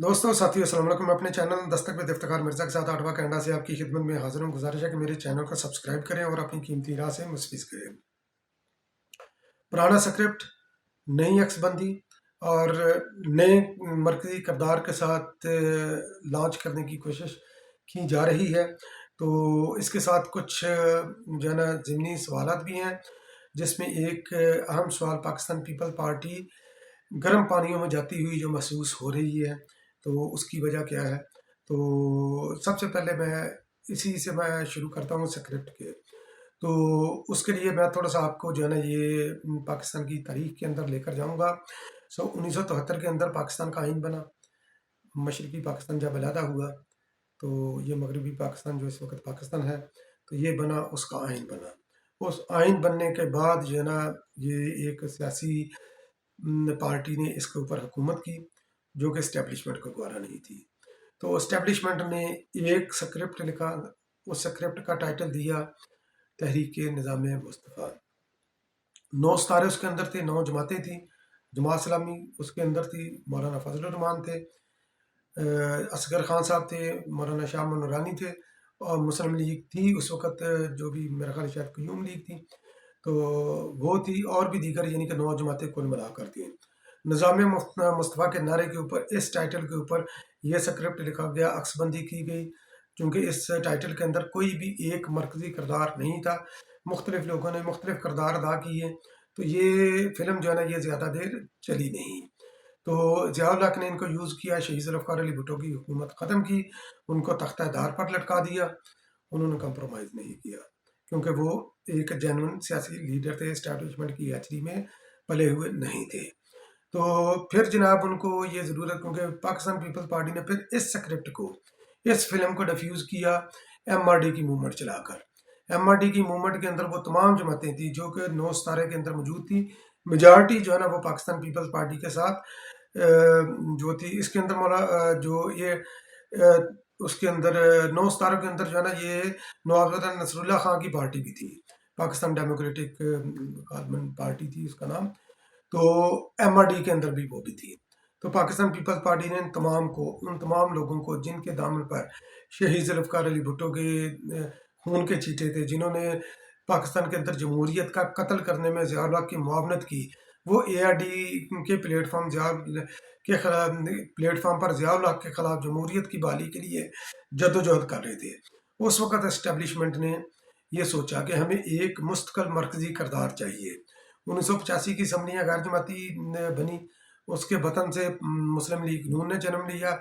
दोस्तों साथियों अस्सलाम वालेकुम। मैं अपने चैनल दस्तक में इफ्तिखार मिर्ज़ा के साथ आठवां कनाडा से आपकी खिदमत में हाजिर हूँ। गुजारिश है कि मेरे चैनल को सब्सक्राइब करें और अपनी कीमती राय से मुस्तफ़ीज़ करें। पुराना स्क्रिप्ट, नई अक्सबंदी और नए मरकज़ी किरदार के साथ लॉन्च करने की कोशिश की जा रही है। तो इसके साथ कुछ जो है ना ज़िमनी सवालात भी हैं, जिसमें एक अहम सवाल पाकिस्तान पीपल पार्टी गर्म पानियों में जाती हुई जो महसूस हो रही है, तो उसकी वजह क्या है? तो सबसे पहले मैं इसी से मैं शुरू करता हूँ स्क्रिप्ट के। तो उसके लिए मैं थोड़ा-सा आपको जो है ना ये पाकिस्तान की तारीख़ के अंदर लेकर जाऊँगा। 1973 के अंदर पाकिस्तान का आइन बना। मशरक़ी पाकिस्तान जब अलहदा हुआ, तो ये मगरबी पाकिस्तान जो इस वक़्त पाकिस्तान है, तो ये बना, उसका आइन बना। उस आइन बनने के बाद जो है ना ये एक सियासी पार्टी ने इसके ऊपर हुकूमत की, जो कि एस्टेब्लिशमेंट को गवारा नहीं थी। तो एस्टेब्लिशमेंट ने एक स्क्रिप्ट लिखा, उस स्क्रिप्ट का टाइटल दिया तहरीक-ए-निज़ाम मुस्तफ़ा। 9 सितारे उसके अंदर थे, 9 जमातें थीं। जमात इस्लामी उसके अंदर थी, मौलाना फजल रहमान थे, असगर खान साहब थे, मौलाना शाह अमन नूरानी थे, और मुस्लिम लीग थी उस वक़्त, जो भी मेरा ख्याल है शायद क़य्यूम लीग थी, तो वो थी, और भी दीगर, यानी कि 9 जमातें कुल मिलाकर थीं। निज़ाम मुस्तफ़ा के नारे के ऊपर, इस टाइटल के ऊपर यह स्क्रिप्ट लिखा गया, अक्सबंदी की गई, क्योंकि इस टाइटल के अंदर कोई भी एक मरकज़ी किरदार नहीं था। मुख्तलिफ लोगों ने मुख्तलिफ किरदार अदा किए, तो ये फ़िल्म जो है ना ये ज़्यादा देर चली नहीं। तो ज़िया-उल हक ने इनको यूज़ किया, शहीद ज़ुल्फ़िकार अली भुट्टो की हुकूमत ख़त्म की, उनको तख्ता-ए-दार पर लटका दिया। उन्होंने कंप्रोमाइज़ नहीं किया, क्योंकि वो एक जेन्युइन सियासी लीडर थे, एस्टेब्लिशमेंट की हैचरी में पले हुए नहीं थे। तो फिर जनाब उनको ये ज़रूरत, क्योंकि पाकिस्तान पीपल्स पार्टी ने फिर इस स्क्रिप्ट को, इस फिल्म को डिफ्यूज़ किया एमआरडी की मूवमेंट चलाकर। एमआरडी की मूवमेंट के अंदर वो तमाम जमातें थी जो कि 9 सितारे के अंदर मौजूद थी। मेजॉरिटी जो है ना वो पाकिस्तान पीपल्स पार्टी के साथ जो थी। इसके अंदर जो ये उसके अंदर 9 सितारों के अंदर जो है ना ये नवाब नसरुल्लाह खां की पार्टी भी थी, पाकिस्तान डेमोक्रेटिक गवर्नमेंट पार्टी थी उसका नाम। तो एमआरडी के अंदर भी वो भी थी। तो पाकिस्तान पीपल्स पार्टी ने उन तमाम लोगों को जिनके दामन पर शहीद ज़ुल्फ़िकार अली भुट्टो के खून के छींटे थे, जिन्होंने पाकिस्तान के अंदर जमहूरियत का कत्ल करने में ज़िया-उल हक की मुआवनत की, वो एआरडी के प्लेटफार्म पर ज़िया-उल हक के ख़िलाफ़ जमहूरियत की बहाली के लिए जद्दोजहद कर रहे थे। उस वक़्त एस्टेब्लिशमेंट ने ये सोचा कि हमें एक मुस्तकिल मरकज़ी किरदार चाहिए। 1985 की असम्बलियाँ गैर जमाती बनी, उसके बतन से मुस्लिम लीग नून ने जन्म लिया।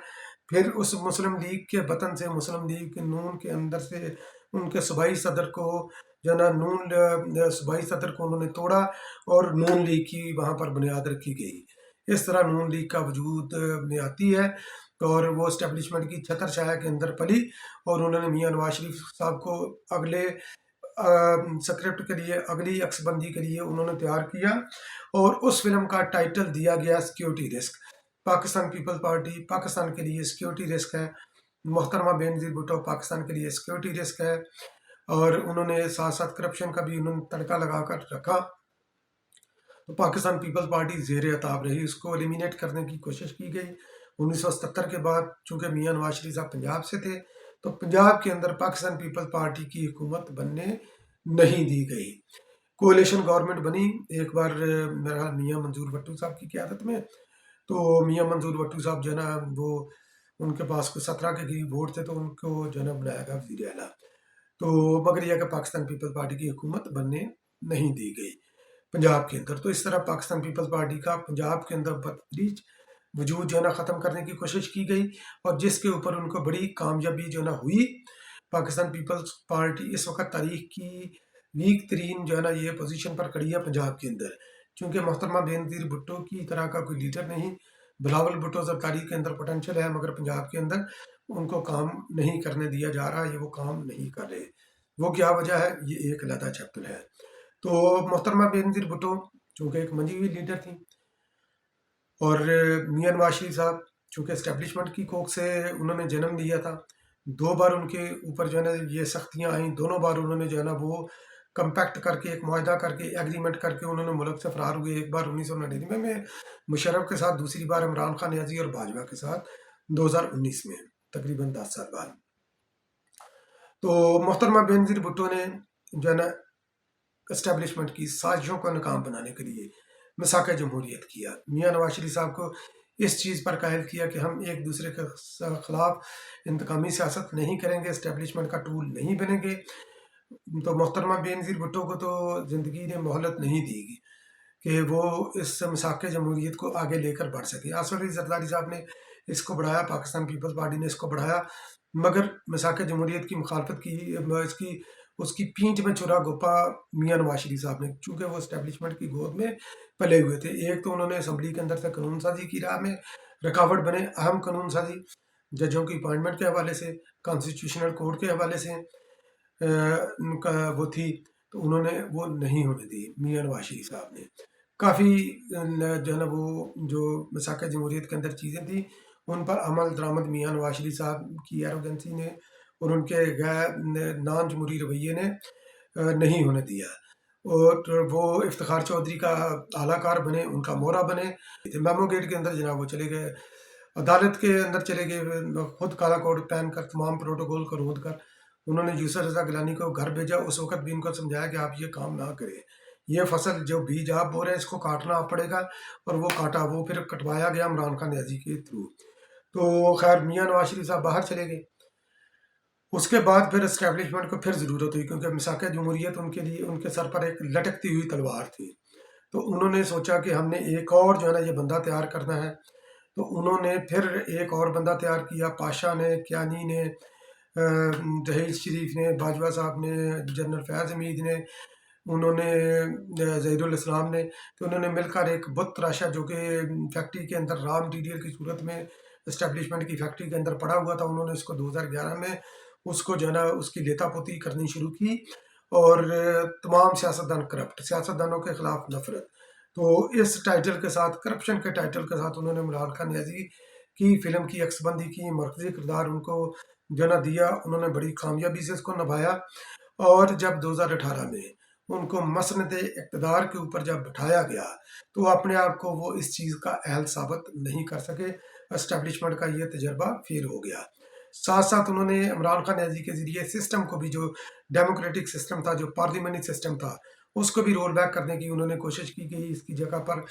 फिर उस मुस्लिम लीग के बतन से, मुस्लिम लीग नून के अंदर से उनके सूबाई सदर को जो है ना सूबाई सदर को उन्होंने तोड़ा, और नून लीग की वहाँ पर बुनियाद रखी गई। इस तरह नून लीग का वजूद में आती है, और वो एस्टेब्लिशमेंट की छतर छाया के अंदर पली, और उन्होंने मियाँ नवाज शरीफ साहब को अगले स्क्रिप्ट के लिए, अगली अक्सबंदी के लिए उन्होंने तैयार किया, और उस फिल्म का टाइटल दिया गया सिक्योरिटी रिस्क। पाकिस्तान पीपल्स पार्टी पाकिस्तान के लिए सिक्योरिटी रिस्क है, मोहतरमा बेनज़ीर भुट्टो पाकिस्तान के लिए सिक्योरिटी रिस्क है, और उन्होंने साथ साथ करप्शन का भी उन्होंने तड़का लगा कर रखा। तो पाकिस्तान पीपल्स पार्टी ज़ेर अताब रही, उसको एलिमिनेट करने की कोशिश की गई। 1977 के बाद चूँकि मियाँ नवाज शरीफ साहब पंजाब से थे, तो पंजाब के अंदर पाकिस्तान पीपल्स पार्टी की हुकूमत बनने नहीं दी गई। कोalition गवर्नमेंट बनी एक बार, मेरा मियाँ मंजूर भट्टू साहब की क़यादत में। तो मियाँ मंजूर भट्टू साहब जो है ना वो, उनके पास कोई 17 के करीब वोट थे, तो उनको जो है ना बनाया गया वज़ीर आला। तो मगर यह कि पाकिस्तान पीपल्स पार्टी की हुकूमत बनने नहीं दी गई पंजाब के अंदर। तो इस तरह पाकिस्तान पीपल्स पार्टी का पंजाब के अंदर बतदरीज वजूद जो है ना ख़त्म करने की कोशिश की गई, और जिसके ऊपर उनको बड़ी कामयाबी जो ना हुई। पाकिस्तान पीपल्स पार्टी इस वक्त तारीख की वीक तरीन जो है ना ये पोजीशन पर खड़ी है पंजाब के अंदर, क्योंकि मोहतरमा बेनज़ीर भुट्टो की तरह का कोई लीडर नहीं। बिलावल भुट्टो ज़रदारी के अंदर पोटेंशियल है, मगर पंजाब के अंदर उनको काम नहीं करने दिया जा रहा, ये वो काम नहीं कर रहे। वो क्या वजह है, ये एक अलहदा चैप्टर है। तो मोहतरमा बेनज़ीर भुट्टो चूँकि एक मंजी हुई लीडर थी, और मियाँ नवाज शरीफ साहब चूँकि एस्टेब्लिशमेंट की कोख से उन्होंने जन्म लिया था। 2 बार उनके ऊपर जो है ना ये सख्तियाँ आईं, दोनों बार उन्होंने जो है ना वो कंपैक्ट करके, एक मुआहदा करके, एग्रीमेंट करके उन्होंने मुल्क से फरार हुए। एक बार 1999 में मुशर्रफ के साथ, दूसरी बार इमरान खान नियाज़ी और बाजवा के साथ 2019 में, तकरीबन 10 साल बाद। तो मोहतरमा बेनज़ीर भुट्टो ने जो है ना एस्टेब्लिशमेंट की साजिशों को नाकाम बनाने के लिए मसाक जमहूरियत किया। मियाँ नवाज शरीफ साहब को इस चीज़ पर कायल किया कि हम एक दूसरे के खिलाफ इंतकामी सियासत नहीं करेंगे, एस्टेब्लिशमेंट का टूल नहीं बनेंगे। तो मोहतरमा बेनज़ीर भुट्टो को तो ज़िंदगी ने मोहलत नहीं दी कि वो इस मसाक जमहूरियत को आगे लेकर बढ़ सके। आसिफ अली जरदारी साहब ने इसको बढ़ाया, पाकिस्तान पीपल्स पार्टी ने इसको बढ़ाया, मगर मसाक जमहूरियत की मुखालफत की, इसकी उसकी पीठ में छुरा घोंपा मियाँ नवाज शरीफ साहब ने, चूँकि वो एस्टेब्लिशमेंट की गोद में पले हुए थे। एक तो उन्होंने असम्बली के अंदर से कानून साजी की राह में रुकावट बने, अहम कानून साजी जजों की अपॉइंटमेंट के हवाले से, कॉन्स्टिट्यूशनल कोर्ट के हवाले से उनका वो थी, तो उन्होंने वो नहीं होने दी मियाँ नवाज शरीफ साहब ने। काफ़ी जो है ना वो जो मसाक जमहूरियत के अंदर चीज़ें थी उन पर अमल दरामद मियाँ नवाज शरीफ साहब की एरोगेंसी ने और उनके गैर नान जमहूरी रवैये ने नहीं होने दिया। और वो इफ्तिखार चौधरी का आलाकार बने, उनका मोहरा बने। मेमो गेट के अंदर जनाब वो चले गए, अदालत के अंदर चले गए, खुद काला कोट पहन कर तमाम प्रोटोकॉल को रोक कर उन्होंने यूसुफ रज़ा गिलानी को घर भेजा। उस वक्त भी इनको समझाया कि आप ये काम ना करें, ये फसल जो बीज आप बो रहे हैं इसको काटना पड़ेगा, और वो काटा, वो फिर कटवाया गया इमरान खान न्याजी के थ्रू। तो खैर मियाँ नवाज शरीफ साहब बाहर चले गए। उसके बाद फिर इस्टेब्लिशमेंट को फिर ज़रूरत हुई, क्योंकि मसाक जमहूरियत उनके लिए उनके सर पर एक लटकती हुई तलवार थी। तो उन्होंने सोचा कि हमने एक और जो है ना ये बंदा तैयार करना है। तो उन्होंने फिर एक और बंदा तैयार किया, पाशा ने, कियानी ने, जहीर शरीफ ने, बाजवा साहब ने, जनरल फैज़ हमीद ने, उन्होंने ज़हीरुल इस्लाम ने। तो उन्होंने मिलकर एक बुत तराशा जो कि फैक्ट्री के अंदर रॉ मटीरियल की सूरत में इस्टेब्लिशमेंट की फैक्ट्री के अंदर पड़ा हुआ था, उन्होंने इसको 2011 में उसको जो है ना उसकी लेता पोती करनी शुरू की, और तमाम सियासतदान करप्ट, सियासतदानों के खिलाफ नफरत। तो इस टाइटल के साथ, करप्शन के टाइटल के साथ, उन्होंने इमरान खान न्याजी की फिल्म की अक्सबंदी की, मरकजी किरदार उनको जो ना दिया, उन्होंने बड़ी कामयाबी से इसको निभाया। और जब 2018 में उनको मसनद इक़्तिदार के ऊपर जब बिठाया गया, तो अपने आप को वो इस चीज़ का अहल साबित नहीं कर सके। एस्टेब्लिशमेंट का ये तजर्बा फेल हो गया। साथ साथ उन्होंने इमरान खान न्याजी के ज़रिए सिस्टम को भी, जो डेमोक्रेटिक सिस्टम था, जो पार्लियामेंट्री सिस्टम था, उसको भी रोल बैक करने की उन्होंने कोशिश की कि इसकी जगह पर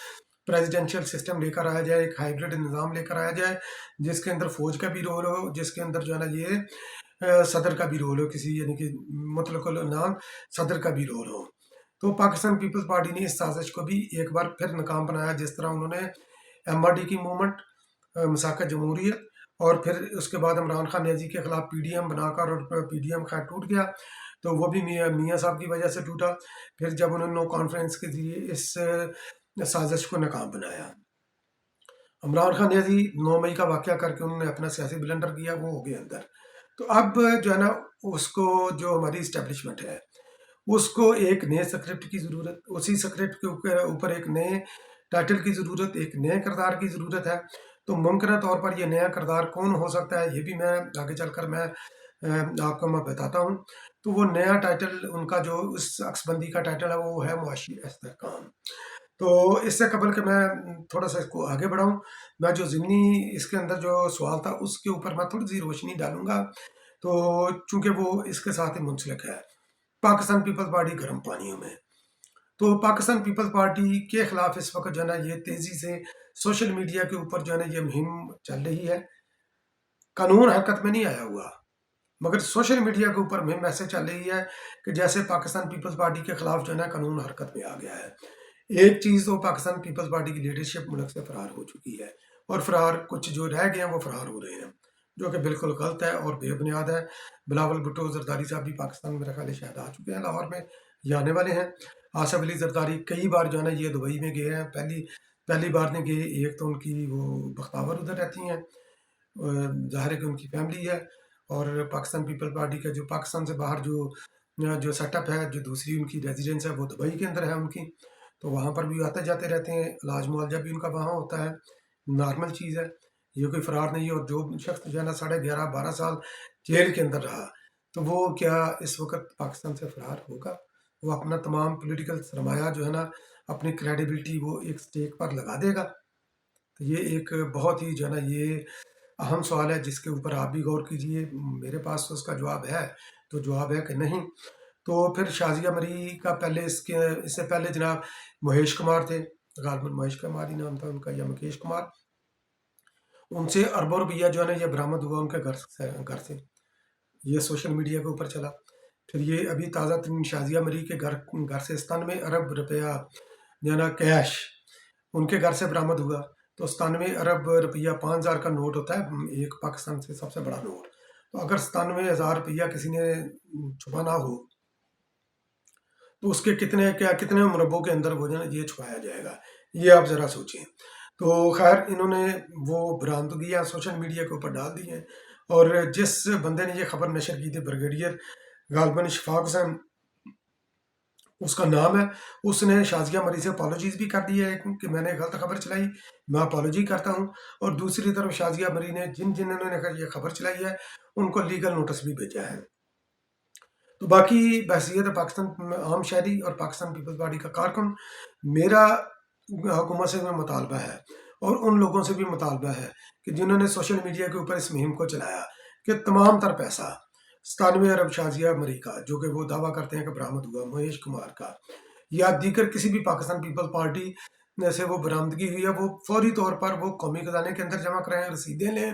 प्रेसिडेंशियल सिस्टम लेकर आया जाए, एक हाइब्रिड निज़ाम लेकर आया जाए, जिसके अंदर फ़ौज का भी रोल हो, जिसके अंदर जो है ना ये सदर का भी रोल हो, किसी यानी कि मुतलक़ुल नाम सदर का भी रोल हो। तो पाकिस्तान पीपल्स पार्टी ने इस साजिश को भी एक बार फिर नाकाम बनाया, जिस तरह उन्होंने MRD की मूवमेंट, मसाक जमहूरियत, और फिर उसके बाद इमरान खान न्याजी के खिलाफ PDM बनाकर, और PDM खैर टूट गया, तो वो भी मियाँ साहब की वजह से टूटा। फिर जब उन्होंने नो कॉन्फ्रेंस के ज़रिए इस साजिश को नाकाम बनाया, इमरान खान न्याजी 9 मई का वाक़या करके उन्होंने अपना सियासी ब्लंडर किया, वो हो गए अंदर। तो अब जो है ना उसको, जो हमारी इस्टेब्लिशमेंट है, उसको एक नए स्क्रिप्ट की ज़रूरत, उसी स्क्रिप्ट के ऊपर एक नए टाइटल की ज़रूरत, एक नए किरदार की ज़रूरत है। तो मुमकिन तौर पर ये नया किरदार कौन हो सकता है, ये भी मैं आगे चलकर मैं आपको मैं बताता हूँ। तो वो नया टाइटल उनका जो उस अक्सबंदी का टाइटल है, वो है मुआशी इस्तेहकाम। तो इससे कबल कि मैं थोड़ा सा इसको आगे बढ़ाऊँ, मैं जो ज़िमनी इसके अंदर जो सवाल था उसके ऊपर मैं थोड़ी सी रोशनी डालूँगा, तो चूँकि वो इसके साथ ही मुंसलिक है। पाकिस्तान पीपल्स पार्टी गर्म पानियों में। तो पाकिस्तान पीपल्स पार्टी के खिलाफ इस वक्त जो है ना ये तेज़ी से सोशल मीडिया के ऊपर जो है ना ये मुहिम चल रही है। कानून हरकत में नहीं आया हुआ, मगर सोशल मीडिया के ऊपर मुहिम ऐसे चल रही है कि जैसे पाकिस्तान पीपल्स पार्टी के खिलाफ जो है ना कानून हरकत में आ गया है। एक चीज़ तो पाकिस्तान पीपल्स पार्टी की लीडरशिप मुल्क से फरार हो चुकी है, और फरार कुछ जो रह गए हैं वो फरार हो रहे हैं, जो कि बिल्कुल गलत है और बेबुनियाद है। बिलावल भुट्टो जरदारी साहब भी पाकिस्तान में मेरा ख्याल है शायद आ चुके हैं, लाहौर में ये आने वाले हैं। आसिफ अली जरदारी कई बार जो है ना ये दुबई में गए हैं, पहली पहली बार नहीं गए। एक तो उनकी वो बख्तावर उधर रहती हैं, ज़ाहिर है कि उनकी फैमिली है, और पाकिस्तान पीपल पार्टी का जो पाकिस्तान से बाहर जो सेटअप है, जो दूसरी उनकी रेजिडेंस है, वो दुबई के अंदर है उनकी। तो वहाँ पर भी आते जाते रहते हैं, इलाज मुआवजा भी उनका वहाँ होता है, नॉर्मल चीज़ है, ये कोई फ़रार नहीं है। और जो शख्स जो है ना 11.5-12 साल जेल के अंदर रहा, तो वो क्या इस वक्त पाकिस्तान से फ़रार होगा? वो अपना तमाम पॉलिटिकल सरमाया जो है ना, अपनी क्रेडिबिलिटी वो एक स्टेक पर लगा देगा। तो ये एक बहुत ही जो है ना ये اہم سوال ہے جس کے اوپر آپ بھی غور کیجئے. میرے پاس تو اس کا جواب ہے، تو جواب ہے کہ نہیں. تو پھر شازیہ مری کا پہلے اس سے پہلے جناب مہیش کمار تھے، غالباً مہیش کمار ہی نام تھا ان کا یا مکیش کمار. ان سے اربوں روپیہ جو ہے نا یہ برآمد ہوا ان کے گھر سے. یہ سوشل میڈیا کے اوپر چلا. پھر یہ ابھی تازہ ترین شازیہ مری کے گھر سے 97 ارب روپیہ جو ہے نا کیش ان کے گھر سے برآمد ہوا. تو 97 ارب روپیہ 5,000 کا نوٹ ہوتا ہے ایک پاکستان سے سب سے بڑا نوٹ. تو اگر 97,000 روپیہ کسی نے چھپانا ہو تو اس کے کتنے مربوں کے اندر وہ جو ہے نا یہ چھپایا جائے گا، یہ آپ ذرا سوچیں. تو خیر انہوں نے وہ برآمدگیاں سوشل میڈیا کے اوپر ڈال دی ہیں. اور جس بندے نے یہ خبر نشر کی تھی بریگیڈیئر غالباً شفاق حسین اس کا نام ہے، اس نے شازیہ مری سے اپالوجیز بھی کر دی ہے کہ میں نے غلط خبر چلائی، میں اپالوجی کرتا ہوں. اور دوسری طرف شازیہ مری نے جنہوں نے یہ خبر چلائی ہے ان کو لیگل نوٹس بھی بھیجا ہے. تو باقی بحثیت پاکستان عام شہری اور پاکستان پیپلز پارٹی کا کارکن میرا حکومت سے بھی مطالبہ ہے اور ان لوگوں سے بھی مطالبہ ہے کہ جنہوں نے سوشل میڈیا کے اوپر اس مہم کو چلایا کہ تمام تر پیسہ 97 ارب شازیہ مری کا جو کہ وہ دعویٰ کرتے ہیں کہ برآمد ہوا، مہیش کمار کا یا دیگر کسی بھی پاکستان پیپل پارٹی سے وہ برآمدگی ہوئی ہے، وہ فوری طور پر وہ قومی خزانے کے اندر جمع کرائیں، رسیدیں لیں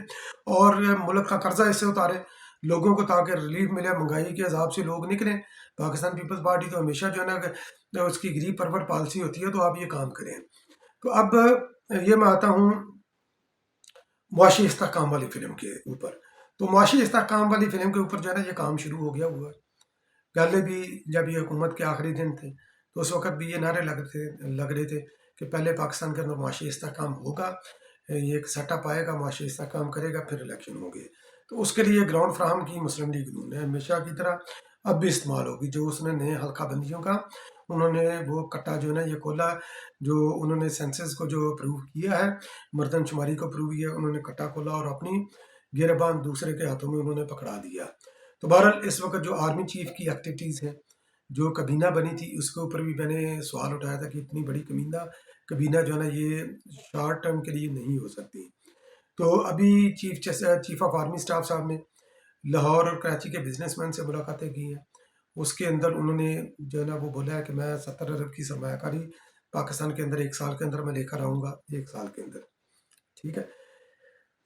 اور ملک کا قرضہ اس سے اتاریں لوگوں کو تاکہ ریلیف ملے، مہنگائی کے عذاب سے لوگ نکلیں. پاکستان پیپلز پارٹی تو ہمیشہ جو ہے نا اس کی غریب پرور پالیسی ہوتی ہے، تو آپ یہ کام کریں. تو اب یہ میں آتا ہوں معاشی استحکام والی فلم کے اوپر. تو معاشی استحکام والی فلم کے اوپر جو ہے نا یہ کام شروع ہو گیا ہوا. پہلے بھی جب یہ حکومت کے آخری دن تھے تو اس وقت بھی یہ نعرے لگ رہے تھے کہ پہلے پاکستان کے اندر معاشی استحکام ہوگا، یہ ایک سیٹ اپ آئے گا، معاشی استحکام کرے گا، پھر الیکشن ہوں گے. تو اس کے لیے گراؤنڈ فراہم کی مسلم لیگ نون نے ہمیشہ کی طرح اب بھی استعمال ہوگی. جو اس نے نئے حلقہ بندیوں کا انہوں نے وہ کٹا جو ہے نا یہ کھولا، جو انہوں نے سینسس کو جو اپروو کیا ہے، مردم شماری کو اپروو کیا، انہوں نے کٹا کھولا اور اپنی گربان دوسرے کے ہاتھوں میں انہوں نے پکڑا دیا. تو بہرحال اس وقت جو آرمی چیف کی ایکٹیویٹیز ہیں، جو کابینہ بنی تھی اس کے اوپر بھی میں نے سوال اٹھایا تھا کہ اتنی بڑی کابینہ جو ہے نا یہ شارٹ ٹرم کے لیے نہیں ہو سکتی. تو ابھی چیف آف آرمی سٹاف صاحب نے لاہور اور کراچی کے بزنس مین سے ملاقاتیں کی ہیں. اس کے اندر انہوں نے جو ہے نا وہ بولا ہے کہ میں 70 ارب کی سرمایہ کاری پاکستان کے اندر 1 سال کے اندر میں لے کر آؤں گا، 1 سال کے اندر. ٹھیک ہے.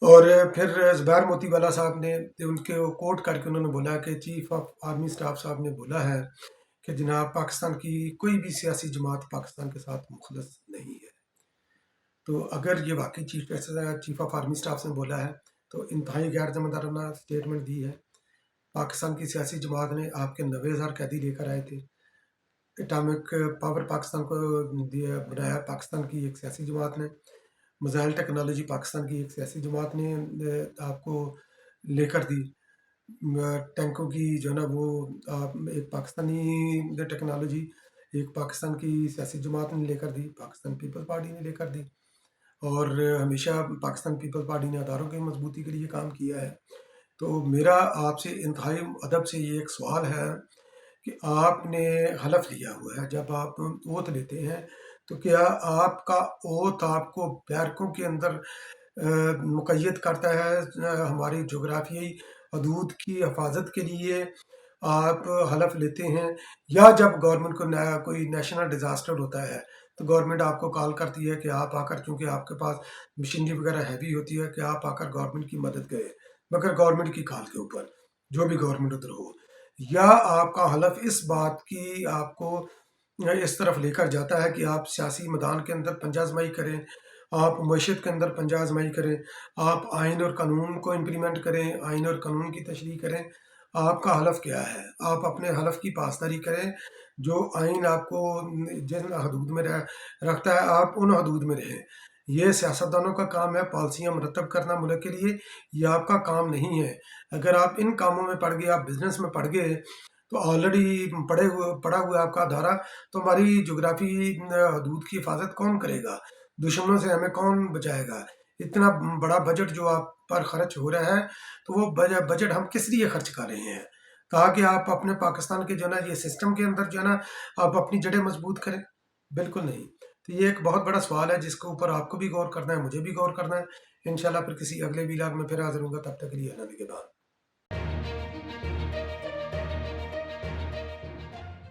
اور پھر زبیر موتی والا صاحب نے ان کے کوٹ کر کے انہوں نے بولا کہ چیف آف آرمی سٹاف صاحب نے بولا ہے کہ جناب پاکستان کی کوئی بھی سیاسی جماعت پاکستان کے ساتھ مخلص نہیں ہے. تو اگر یہ واقعی چیف آف آرمی سٹاف نے بولا ہے تو انتہائی غیر ذمہ دارانہ اسٹیٹمنٹ دی ہے. پاکستان کی سیاسی جماعت نے آپ کے 90,000 قیدی لے کر آئے تھے. اٹامک پاور پاکستان کو بنایا پاکستان کی ایک سیاسی جماعت نے. میزائل ٹیکنالوجی پاکستان کی ایک سیاسی جماعت نے آپ کو لے کر دی. ٹینکوں کی جو ہے نا وہ ایک پاکستانی ٹیکنالوجی ایک پاکستان کی سیاسی جماعت نے لے کر دی، پاکستان پیپل پارٹی نے لے کر دی. اور ہمیشہ پاکستان پیپل پارٹی نے اداروں کی مضبوطی کے لیے کام کیا ہے. تو میرا آپ سے انتہائی ادب سے یہ ایک سوال ہے کہ آپ نے حلف لیا ہوا ہے، جب آپ اوت لیتے ہیں تو کیا آپ کا اوت آپ کو بیرکوں کے اندر مقید کرتا ہے ہماری جغرافیائی حدود کی حفاظت کے لیے آپ حلف لیتے ہیں، یا جب گورنمنٹ کو کوئی نیشنل ڈیزاسٹر ہوتا ہے تو گورنمنٹ آپ کو کال کرتی ہے کہ آپ آ کر، چونکہ آپ کے پاس مشینری وغیرہ ہیوی ہوتی ہے، کہ آپ آ کر گورنمنٹ کی مدد کریں مگر گورنمنٹ کی کال کے اوپر جو بھی گورنمنٹ ادھر ہو، یا آپ کا حلف اس بات کی آپ کو اس طرف لے کر جاتا ہے کہ آپ سیاسی میدان کے اندر پنجہ آزمائی کریں، آپ معیشت کے اندر پنجہ آزمائی کریں، آپ آئین اور قانون کو امپلیمنٹ کریں، آئین اور قانون کی تشریح کریں. آپ کا حلف کیا ہے؟ آپ اپنے حلف کی پاسداری کریں. جو آئین آپ کو جن حدود میں رکھتا ہے آپ ان حدود میں رہیں. یہ سیاستدانوں کا کام ہے پالیسیاں مرتب کرنا ملک کے لیے، یہ آپ کا کام نہیں ہے. اگر آپ ان کاموں میں پڑ گئے، آپ بزنس میں پڑ گئے، تو آلریڈی پڑا ہوا آپ کا ادارہ، تو ہماری جغرافی حدود کی حفاظت کون کرے گا؟ دشمنوں سے ہمیں کون بچائے گا؟ اتنا بڑا بجٹ جو آپ پر خرچ ہو رہا ہے تو وہ بجٹ ہم کس لیے خرچ کر رہے ہیں؟ تاکہ آپ اپنے پاکستان کے جو ہے نا یہ سسٹم کے اندر جو ہے نا آپ اپنی جڑیں مضبوط کریں؟ بالکل نہیں. تو یہ ایک بہت بڑا سوال ہے جس کے اوپر آپ کو بھی غور کرنا ہے، مجھے بھی غور کرنا ہے۔ انشاءاللہ پھر کسی اگلے ویلاگ میں پھر حاضر ہوں گا، تب تک کے لیے اللہ نگہبان۔